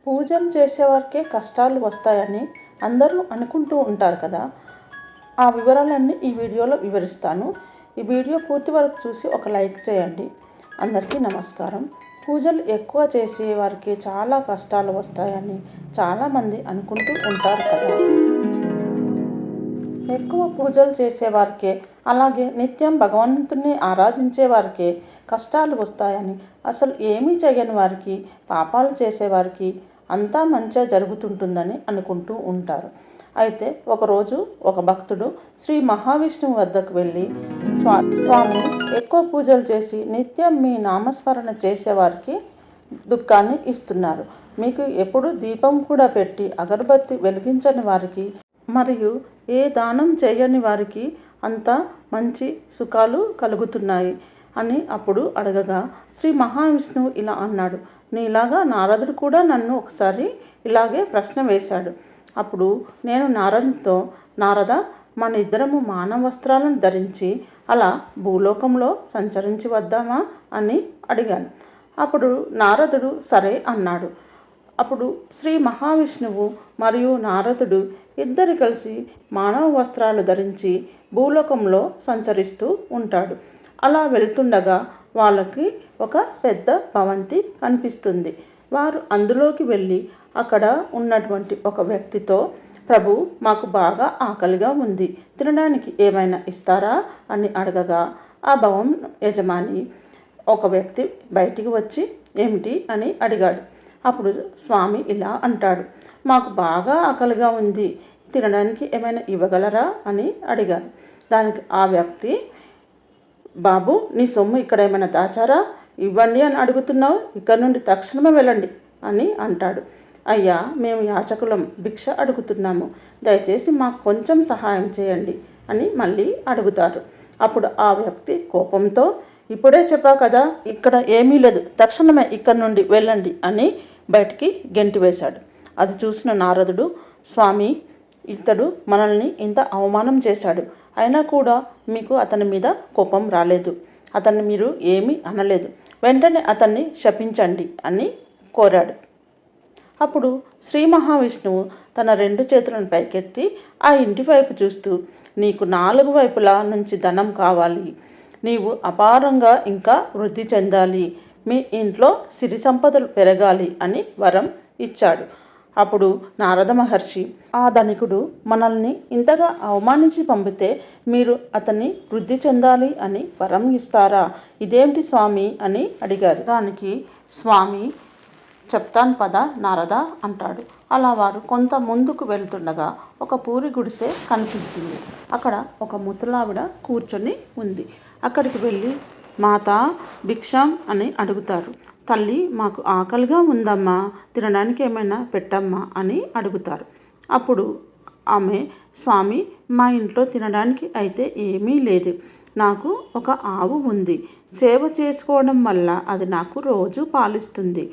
పూజలు చేసేవారికే కష్టాలు వస్తాయని అందరూ అనుకుంటూ ఉంటారు కదా. ఆ వివరాలన్నీ ఈ వీడియోలో వివరిస్తాను. ఈ వీడియో పూర్తి వరకు చూసి ఒక లైక్ చేయండి. అందరికీ నమస్కారం. పూజలు ఎక్కువ చేసే వారికి చాలా కష్టాలు వస్తాయని చాలామంది అనుకుంటూ ఉంటారు కదా. ఎక్కువ పూజలు చేసేవారికే, అలాగే నిత్యం భగవంతుని ఆరాధించే వారికే కష్టాలు వస్తాయని, అసలు ఏమీ చేయని వారికి, పాపాలు చేసేవారికి అంతా మంచిగా జరుగుతుంటుందని అనుకుంటూ ఉంటారు. అయితే ఒకరోజు ఒక భక్తుడు శ్రీ మహావిష్ణువు వద్దకు వెళ్ళి, స్వామి, ఎక్కువ పూజలు చేసి నిత్యం మీ నామస్మరణ చేసేవారికి దుఃఖాన్ని ఇస్తున్నారు. మీకు ఎప్పుడు దీపం కూడా పెట్టి అగరబత్తి వెలిగించని వారికి, మరియు ఏ దానం చేయని వారికి అంత మంచి సుఖాలు కలుగుతున్నాయి అని అప్పుడు అడగగా, శ్రీ మహావిష్ణువు ఇలా అన్నాడు. నీలాగా నారదుడు కూడా నన్ను ఒకసారి ఇలాగే ప్రశ్న వేశాడు. అప్పుడు నేను నారదుడితో, నారద, మన ఇద్దరము మానవ వస్త్రాలను ధరించి అలా భూలోకంలో సంచరించి వద్దామా అని అడిగాను. అప్పుడు నారదుడు సరే అన్నాడు. అప్పుడు శ్రీ మహావిష్ణువు మరియు నారదుడు ఇద్దరు కలిసి మానవ వస్త్రాలు ధరించి భూలోకంలో సంచరిస్తూ ఉంటాడు. అలా వెళ్తుండగా వాళ్ళకి ఒక పెద్ద భవంతి కనిపిస్తుంది. వారు అందులోకి వెళ్ళి అక్కడ ఉన్నటువంటి ఒక వ్యక్తితో, ప్రభు, మాకు బాగా ఆకలిగా ఉంది, తినడానికి ఏమైనా ఇస్తారా అని అడగగా, ఆ భవనం యజమాని ఒక వ్యక్తి బయటికి వచ్చి ఏమిటి అని అడిగాడు. అప్పుడు స్వామి ఇలా అంటాడు, మాకు బాగా ఆకలిగా ఉంది, తినడానికి ఏమైనా ఇవ్వగలరా అని అడిగారు. దానికి ఆ వ్యక్తి, బాబు, నీ సొమ్ము ఇక్కడ ఏమైనా దాచారా? ఇవ్వండి అని అడుగుతున్నావు, ఇక్కడ నుండి తక్షణమే వెళ్ళండి అని అంటాడు. అయ్యా, మేము యాచకులం, భిక్ష అడుగుతున్నాము, దయచేసి మాకు కొంచెం సహాయం చేయండి అని మళ్ళీ అడుగుతారు. అప్పుడు ఆ వ్యక్తి కోపంతో, ఇప్పుడే చెప్పా కదా, ఇక్కడ ఏమీ లేదు, తక్షణమే ఇక్కడ నుండి వెళ్ళండి అని బయటికి గెంటివేశాడు. అది చూసిన నారదుడు, స్వామి, ఇతడు మనల్ని ఇంత అవమానం చేశాడు, అయినా కూడా మీకు అతని మీద కోపం రాలేదు, అతన్ని మీరు ఏమీ అనలేదు, వెంటనే అతన్ని శపించండి అని కోరాడు. అప్పుడు శ్రీ మహావిష్ణువు తన 2 చేతులను పైకెత్తి ఆ ఇంటి వైపు చూస్తూ, నీకు 4 వైపులా నుంచి ధనం కావాలి, నీవు అపారంగా ఇంకా వృద్ధి చెందాలి, మీ ఇంట్లో సిరి సంపదలు పెరగాలి అని వరం ఇచ్చాడు. అప్పుడు నారద మహర్షి, ఆ ధనికుడు మనల్ని ఇంతగా అవమానించి పంపితే మీరు అతన్ని వృద్ధి చెందాలి అని వరం ఇస్తారా? ఇదేమిటి స్వామి అని అడిగారు. దానికి స్వామి, చెప్తాను పద నారద అంటాడు. అలా వారు కొంత ముందుకు వెళ్తుండగా ఒక పూరి గుడిసె కనిపించింది. అక్కడ ఒక ముసలావిడ కూర్చొని ఉంది. అక్కడికి వెళ్ళి, మాతా భిక్షాం అని అడుగుతారు. తల్లి, మాకు ఆకలిగా ఉందమ్మా, తినడానికి ఏమైనా పెట్టమ్మా అని అడుగుతారు. అప్పుడు ఆమె, స్వామి, మా ఇంట్లో తినడానికి అయితే ఏమీ లేదు, నాకు ఒక ఆవు ఉంది, సేవ చేసుకోవడం వల్ల అది నాకు రోజు పాలిస్తుంది,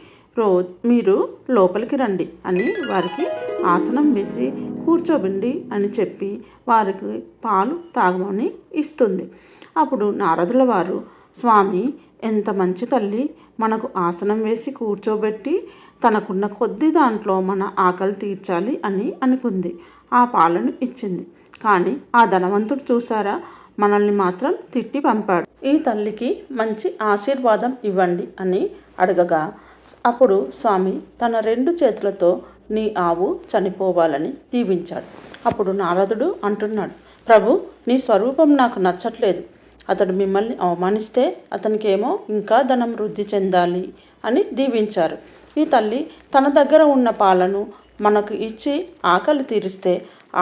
మీరు లోపలికి రండి అని వారికి ఆసనం వేసి కూర్చోబండి అని చెప్పి వారికి పాలు తాగమని ఇస్తుంది. అప్పుడు నారదుల వారు, స్వామి, ఎంత మంచి తల్లి, మనకు ఆసనం వేసి కూర్చోబెట్టి తనకున్న కొద్ది దాంట్లో మన ఆకలి తీర్చాలి అని అనుకుంది. ఆ పాలను ఇచ్చింది. కానీ ఆ ధనవంతుడు చూసారా, మనల్ని మాత్రం తిట్టి పంపాడు. ఈ తల్లికి మంచి ఆశీర్వాదం ఇవ్వండి అని అడగగా, అప్పుడు స్వామి తన 2 చేతులతో నీ ఆవు చనిపోవాలని దీవించాడు. అప్పుడు నారదుడు అంటున్నాడు, ప్రభు, నీ స్వరూపం నాకు నచ్చట్లేదు, అతడు మిమ్మల్ని అవమానిస్తే అతనికేమో ఇంకా ధనం వృద్ధి చెందాలి అని దీవించారు. ఈ తల్లి తన దగ్గర ఉన్న పాలను మనకు ఇచ్చి ఆకలి తీరిస్తే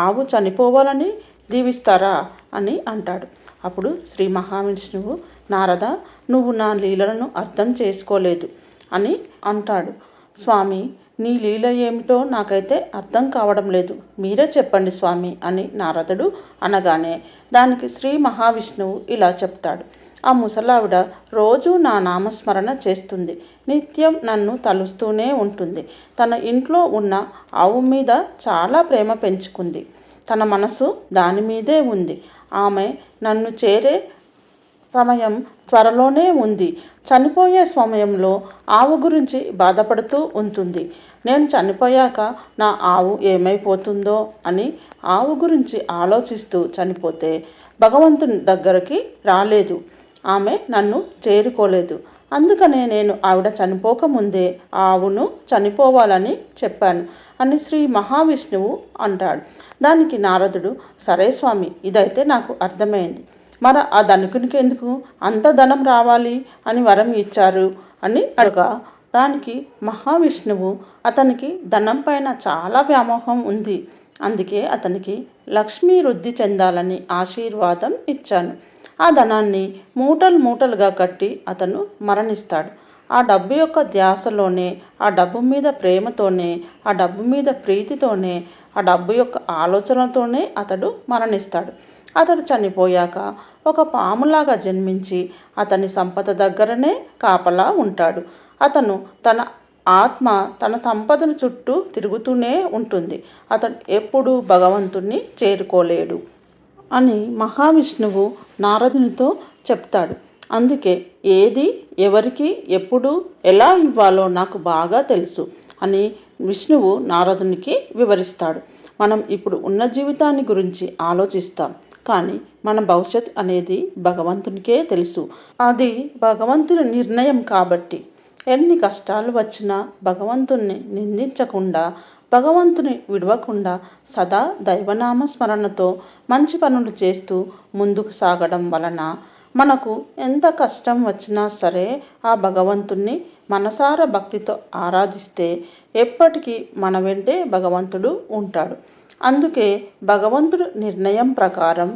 ఆవు చనిపోవాలని దీవిస్తారా అని అంటాడు. అప్పుడు శ్రీ మహావిష్ణువు, నారద, నువ్వు నా లీలలను అర్థం చేసుకోలేదు అని అంటాడు. స్వామి, నీ లీల ఏమిటో నాకైతే అర్థం కావడం లేదు, మీరే చెప్పండి స్వామి అని నారదుడు అనగానే దానికి శ్రీ మహావిష్ణువు ఇలా చెప్తాడు. ఆ ముసలావిడ రోజు నా నామస్మరణ చేస్తుంది, నిత్యం నన్ను తలుస్తూనే ఉంటుంది, తన ఇంట్లో ఉన్న ఆవు మీద చాలా ప్రేమ పెంచుకుంది, తన మనసు దాని మీదే ఉంది, ఆమె నన్ను చేరే సమయం త్వరలోనే ఉంది. చనిపోయే సమయంలో ఆవు గురించి బాధపడుతూ ఉంటుంది. నేను చనిపోయాక నా ఆవు ఏమైపోతుందో అని ఆవు గురించి ఆలోచిస్తూ చనిపోతే భగవంతుని దగ్గరికి రాలేదు. ఆమె నన్ను చేరుకోలేదు. అందుకనే నేను ఆవిడ చనిపోకముందే ఆవును చనిపోవాలని చెప్పాను అని శ్రీ మహావిష్ణువు అంటాడు. దానికి నారదుడు, సరే స్వామి, ఇదైతే నాకు అర్థమైంది. మరి ఆ ధనికునికి ఎందుకు అంత ధనం రావాలి అని వరం ఇచ్చారు అని అడగా, దానికి మహావిష్ణువు, అతనికి ధనం పైన చాలా వ్యామోహం ఉంది, అందుకే అతనికి లక్ష్మీ వృద్ధి చెందాలని ఆశీర్వాదం ఇచ్చాను. ఆ ధనాన్ని మూటలు మూటలుగా కట్టి అతను మరణిస్తాడు. ఆ డబ్బు యొక్క ధ్యాసలోనే, ఆ డబ్బు మీద ప్రేమతోనే, ఆ డబ్బు మీద ప్రీతితోనే, ఆ డబ్బు యొక్క ఆలోచనతోనే అతడు మరణిస్తాడు. అతడు చనిపోయాక ఒక పాములాగా జన్మించి అతని సంపద దగ్గరనే కాపలా ఉంటాడు. అతను తన ఆత్మ తన సంపదను చుట్టూ తిరుగుతూనే ఉంటుంది. అతడు ఎప్పుడూ భగవంతుణ్ణి చేరుకోలేడు అని మహావిష్ణువు నారదునితో చెప్తాడు. అందుకే ఏది ఎవరికి ఎప్పుడు ఎలా ఇవ్వాలో నాకు బాగా తెలుసు అని విష్ణువు నారదునికి వివరిస్తాడు. మనం ఇప్పుడు ఉన్న జీవితాన్ని గురించి ఆలోచిస్తాం, కానీ మన భవిష్యత్ అనేది భగవంతునికే తెలుసు. అది భగవంతుని నిర్ణయం కాబట్టి ఎన్ని కష్టాలు వచ్చినా భగవంతుణ్ణి నిందించకుండా, భగవంతుని విడవకుండా సదా దైవనామ స్మరణతో మంచి పనులు చేస్తూ ముందుకు సాగడం వలన మనకు ఎంత కష్టం వచ్చినా సరే ఆ భగవంతుణ్ణి మనసారా భక్తితో ఆరాధిస్తే ఎప్పటికీ మన వెంటే భగవంతుడు ఉంటాడు. అందుకే భగవంతుడు నిర్ణయం ప్రకారం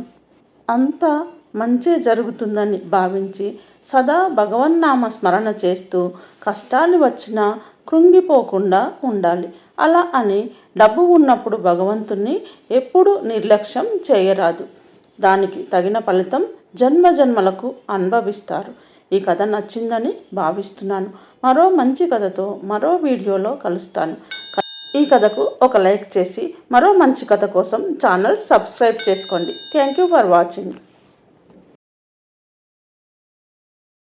అంతా మంచి జరుగుతుందని భావించి సదా భగవన్నామ స్మరణ చేస్తూ కష్టాలు వచ్చినా కృంగిపోకుండా ఉండాలి. అలా అని డబ్బు ఉన్నప్పుడు భగవంతుణ్ణి ఎప్పుడూ నిర్లక్ష్యం చేయరాదు. దానికి తగిన ఫలితం జన్మ జన్మలకు అనుభవిస్తారు. ఈ కథ నచ్చిందని భావిస్తున్నాను. మరో మంచి కథతో మరో వీడియోలో కలుస్తాను. ఈ కథకు ఒక లైక్ చేసి మరో మంచి కథ కోసం ఛానల్ సబ్స్క్రైబ్ చేసుకోండి. Thank you for watching.